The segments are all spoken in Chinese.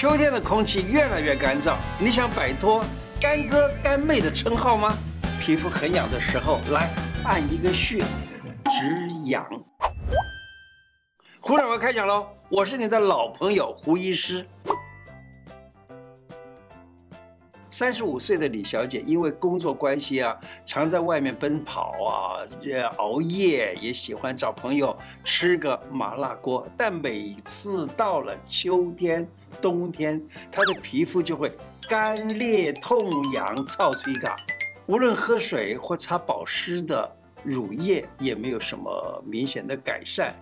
秋天的空气越来越干燥，你想摆脱干哥干妹的称号吗？皮肤很痒的时候，来按一个穴，止痒。胡掌柜开讲喽！我是你的老朋友胡医师。35岁的李小姐因为工作关系啊，常在外面奔跑啊，熬夜，也喜欢找朋友吃个麻辣锅。但每次到了秋天、冬天，她的皮肤就会干裂、痛痒、燥吹嘎。无论喝水或擦保湿的乳液，也没有什么明显的改善。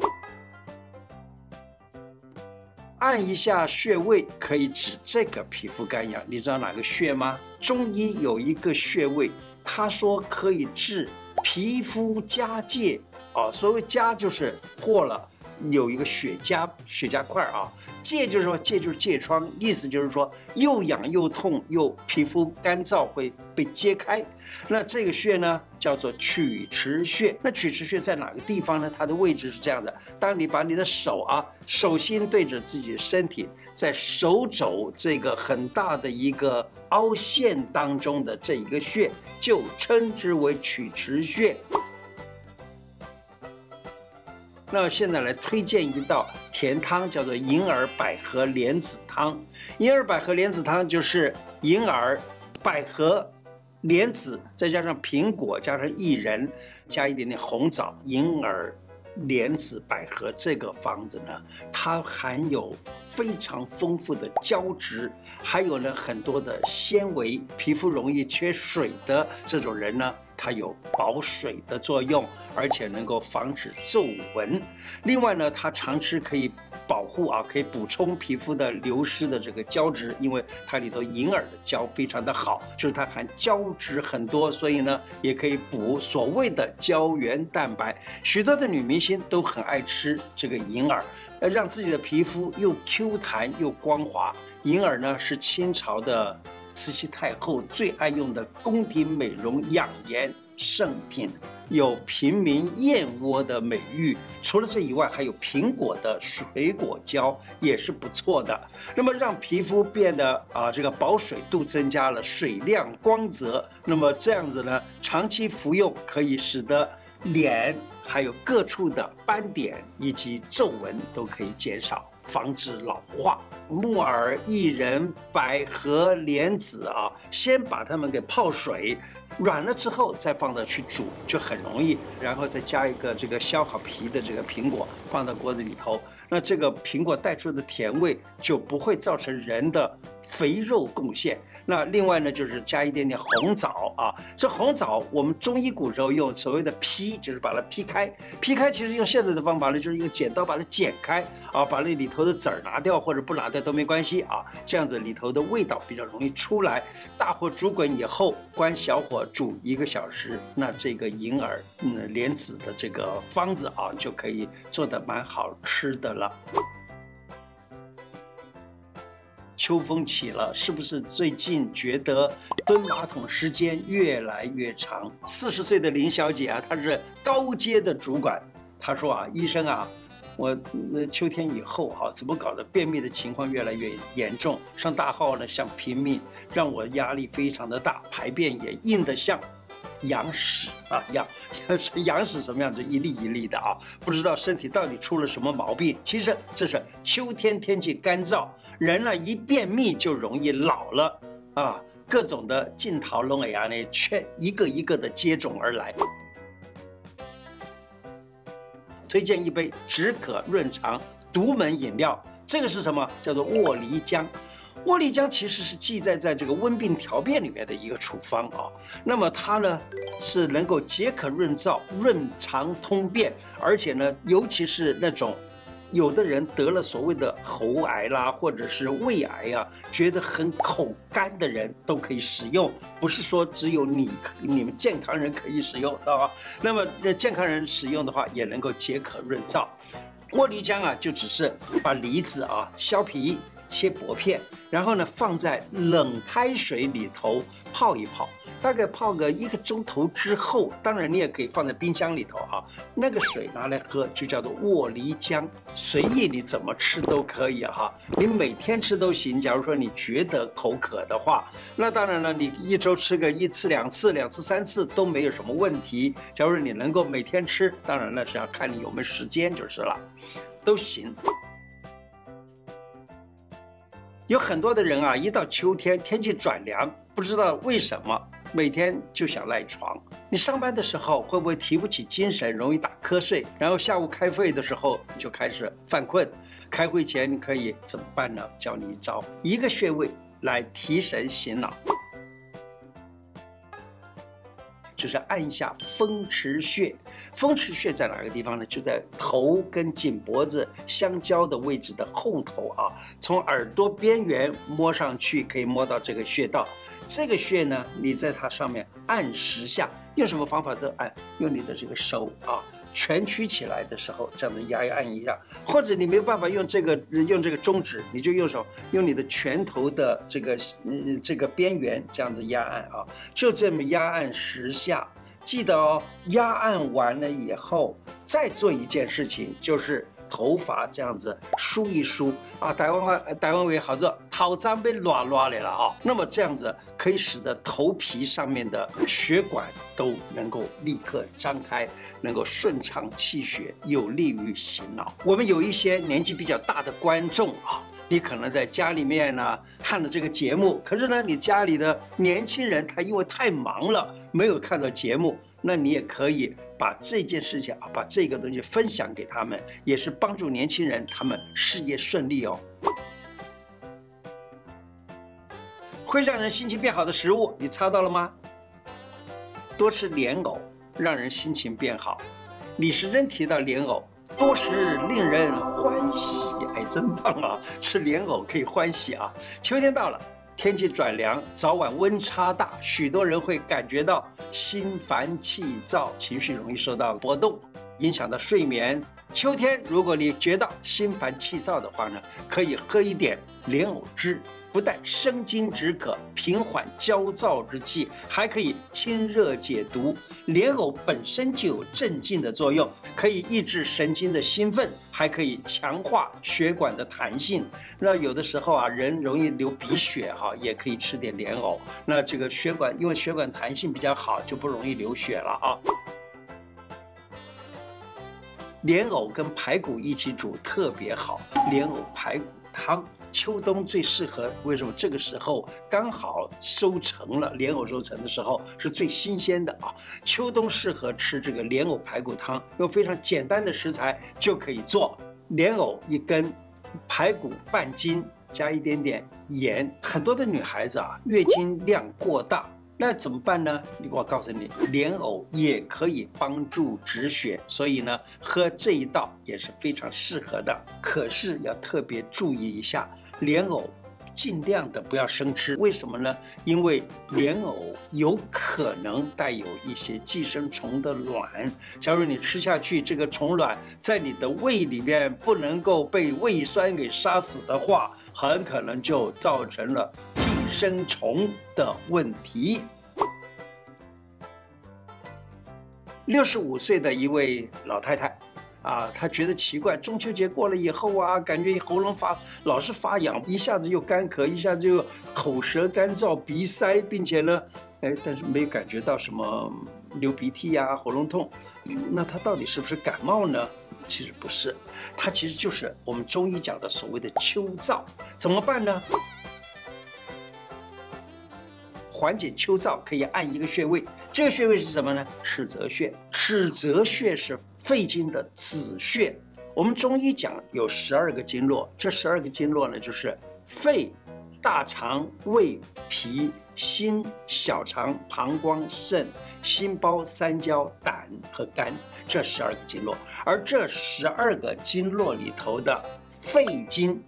按一下穴位可以止这个皮肤干痒，你知道哪个穴吗？中医有一个穴位，他说可以治皮肤痂疥啊。所谓痂就是破了，有一个血痂块啊。疥就是说疥疮，意思就是说又痒又痛又皮肤干燥会被揭开。那这个穴呢叫做曲池穴。那曲池穴在哪个地方呢？它的位置是这样的：当你把你的手心对着自己的身体，在手肘这个很大的一个凹陷当中的这一个穴，就称之为曲池穴。那现在来推荐一道甜汤，叫做银耳百合莲子汤。银耳百合莲子汤就是银耳、百合、莲子，再加上苹果，加上薏仁，加一点点红枣。银耳、莲子、百合这个方子呢，它含有非常丰富的胶质，还有呢很多的纤维。皮肤容易缺水的这种人呢，它有保水的作用，而且能够防止皱纹。另外呢，它常吃可以保护啊，可以补充皮肤的流失的这个胶质，因为它里头银耳的胶非常的好，就是它含胶质很多，所以呢也可以补所谓的胶原蛋白。许多的女明星都很爱吃这个银耳，让自己的皮肤又 Q 弹又光滑。银耳呢是清朝的慈禧太后最爱用的宫廷美容养颜圣品，有平民燕窝的美誉。除了这以外，还有苹果的水果胶也是不错的。那么让皮肤变得这个保水度增加了，水亮光泽。那么这样子呢，长期服用可以使得脸还有各处的斑点以及皱纹都可以减少，防止老化。木耳、薏仁、百合、莲子啊，先把它们给泡水，软了之后再放到去煮，就很容易。然后再加一个这个削好皮的这个苹果放到锅子里头，那这个苹果带出的甜味就不会造成人的肥肉贡献。那另外呢，就是加一点点红枣啊。这红枣我们中医古时候用所谓的劈，就是把它劈开。劈开其实用现在的方法呢，就是用剪刀把它剪开啊，把那里头的籽儿拿掉或者不拿掉都没关系啊。这样子里头的味道比较容易出来。大火煮滚以后，关小火煮1个小时，那这个银耳、莲子的这个方子啊，就可以做得蛮好吃的了。秋风起了，是不是最近觉得蹲马桶时间越来越长？40岁的林小姐啊，她是高阶的主管，她说啊，医生啊，我秋天以后怎么搞的？便秘的情况越来越严重，上大号呢像拼命，让我压力非常的大，排便也硬得像羊屎啊，羊屎什么样子，一粒一粒的啊，不知道身体到底出了什么毛病。其实这是秋天天气干燥，人呢一便秘就容易老了啊，各种的镜头龙尾啊呢，却一个一个的接踵而来。推荐一杯止渴润肠独门饮料，这个是什么？叫做沃梨浆。沃梨浆其实是记载在这个温病调变里面的一个处方啊。那么它呢是能够解渴润燥、润肠通便，而且呢，尤其是那种有的人得了所谓的喉癌啦，或者是胃癌啊，觉得很口干的人都可以使用，不是说只有你们健康人可以使用啊。那么健康人使用的话，也能够解渴润燥。沃梨浆啊，就只是把梨子啊削皮，切薄片，然后呢放在冷开水里头泡一泡，大概泡个1个钟头之后，当然你也可以放在冰箱里头啊。那个水拿来喝就叫做沃梨浆，随意你怎么吃都可以哈。你每天吃都行。假如说你觉得口渴的话，那当然了，你1周吃个1次、2次、2次、3次都没有什么问题。假如你能够每天吃，当然那是要看你有没有时间就是了，都行。有很多的人啊，一到秋天天气转凉，不知道为什么每天就想赖床。你上班的时候会不会提不起精神，容易打瞌睡？然后下午开会的时候就开始犯困。开会前你可以怎么办呢？教你一招，一个穴位来提神醒脑，就是按一下风池穴。风池穴在哪个地方呢？就在头跟颈脖子相交的位置的后头啊，从耳朵边缘摸上去，可以摸到这个穴道。这个穴呢，你在它上面按10下，用什么方法这按？用你的这个手啊，蜷曲起来的时候，这样子压按一下，或者你没有办法用这个中指，你就用手用你的拳头的这个边缘这样子压按啊，就这么压按10下。记得哦，压按完了以后，再做一件事情，就是头发这样子梳一梳啊。台湾话好做头脏被乱乱来了啊。那么这样子可以使得头皮上面的血管都能够立刻张开，能够顺畅气血，有利于醒脑。我们有一些年纪比较大的观众啊，你可能在家里面呢看了这个节目，可是呢你家里的年轻人他因为太忙了，没有看到节目。那你也可以把这件事情啊，把这个东西分享给他们，也是帮助年轻人他们事业顺利哦。会让人心情变好的食物，你猜到了吗？多吃莲藕，让人心情变好。李时珍提到莲藕，多食令人欢喜，哎，真棒啊！吃莲藕可以欢喜啊。秋天到了。天气转凉，早晚温差大，许多人会感觉到心烦气躁，情绪容易受到波动，影响到睡眠。秋天，如果你觉得心烦气躁的话呢，可以喝一点莲藕汁，不但生津止渴、平缓焦躁之气，还可以清热解毒。莲藕本身就有镇静的作用，可以抑制神经的兴奋，还可以强化血管的弹性。那有的时候啊，人容易流鼻血哈，也可以吃点莲藕。那这个血管，因为血管弹性比较好，就不容易流血了啊。莲藕跟排骨一起煮特别好，莲藕排骨汤。秋冬最适合，为什么？这个时候刚好收成了，莲藕收成的时候是最新鲜的啊。秋冬适合吃这个莲藕排骨汤，用非常简单的食材就可以做。莲藕1根，排骨半斤，加一点点盐。很多的女孩子啊，月经量过大。那怎么办呢？我告诉你，莲藕也可以帮助止血，所以呢，喝这一道也是非常适合的。可是要特别注意一下，莲藕尽量的不要生吃。为什么呢？因为莲藕有可能带有一些寄生虫的卵，假如你吃下去，这个虫卵在你的胃里面不能够被胃酸给杀死的话，很可能就造成了寄生虫的问题。65岁的一位老太太啊，她觉得奇怪，中秋节过了以后啊，感觉喉咙老是发痒，一下子又干咳，一下子又口舌干燥、鼻塞，并且呢，但是没有感觉到什么流鼻涕呀、喉咙痛。那她到底是不是感冒呢？其实不是，它其实就是我们中医讲的所谓的秋燥。怎么办呢？缓解秋燥可以按一个穴位，这个穴位是什么呢？尺泽穴。尺泽穴是肺经的子穴。我们中医讲有12个经络，这12个经络呢，就是肺、大肠、胃、脾、心、小肠、膀胱、肾、心包、三焦、胆和肝，这12个经络。而这12个经络里头的肺经，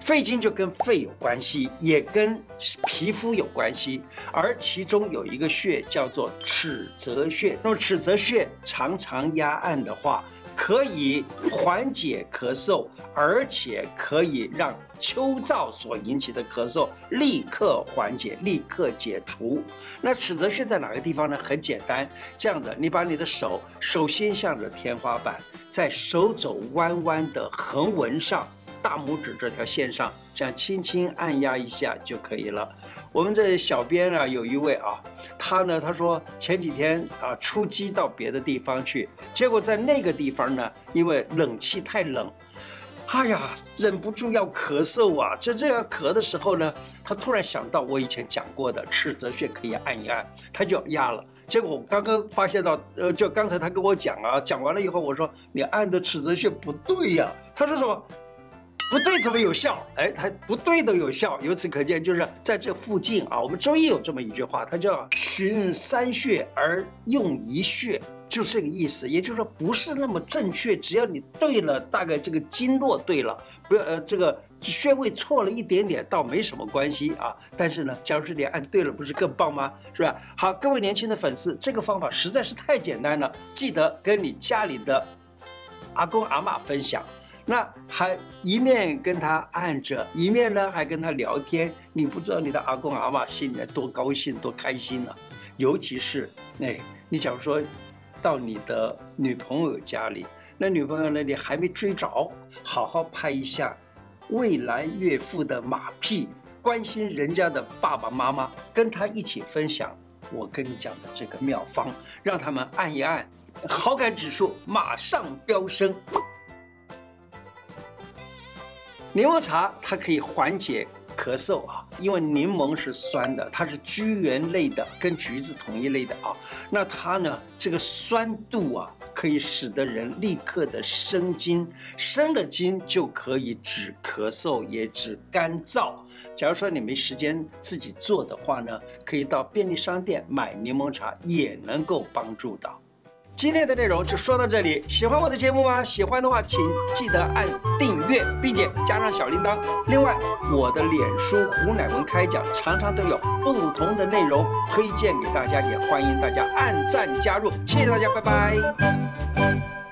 肺经就跟肺有关系，也跟皮肤有关系，而其中有一个穴叫做尺泽穴。那么尺泽穴常常压按的话，可以缓解咳嗽，而且可以让秋燥所引起的咳嗽立刻缓解、立刻解除。那尺泽穴在哪个地方呢？很简单，这样的，你把你的手心向着天花板，在手肘弯弯的横纹上，大拇指这条线上，这样轻轻按压一下就可以了。我们这小编啊，有一位啊，他说前几天啊出击到别的地方去，结果在那个地方呢，因为冷气太冷，哎呀，忍不住要咳嗽啊！这样咳的时候呢，他突然想到我以前讲过的尺泽穴可以按一按，他就压了。结果我刚刚发现到，就刚才他跟我讲啊，讲完了以后，我说你按的尺泽穴不对呀。他说什么？不对怎么有效？哎，它不对都有效。由此可见，就是在这附近啊，我们中医有这么一句话，它叫循三穴而用一穴，就这个意思。也就是说，不是那么正确，只要你对了，大概这个经络对了，不要这个穴位错了一点点，倒没什么关系啊。但是呢，假如是你按对了，不是更棒吗？是吧？好，各位年轻的粉丝，这个方法实在是太简单了，记得跟你家里的阿公阿嬷分享。那还一面跟他按着，一面呢还跟他聊天，你不知道你的阿公阿嬷心里面多高兴多开心啊！尤其是你假如说到你的女朋友家里，那女朋友呢你还没追着，好好拍一下未来岳父的马屁，关心人家的爸爸妈妈，跟他一起分享我跟你讲的这个妙方，让他们按一按，好感指数马上飙升。柠檬茶它可以缓解咳嗽啊，因为柠檬是酸的，它是居源类的，跟橘子同一类的啊。那它呢，这个酸度啊，可以使得人立刻的生津，生了津就可以止咳嗽，也止干燥。假如说你没时间自己做的话呢，可以到便利商店买柠檬茶，也能够帮助到。今天的内容就说到这里，喜欢我的节目吗？喜欢的话，请记得按订阅，并且加上小铃铛。另外，我的脸书胡乃文开讲常常都有不同的内容推荐给大家，也欢迎大家按赞加入。谢谢大家，拜拜。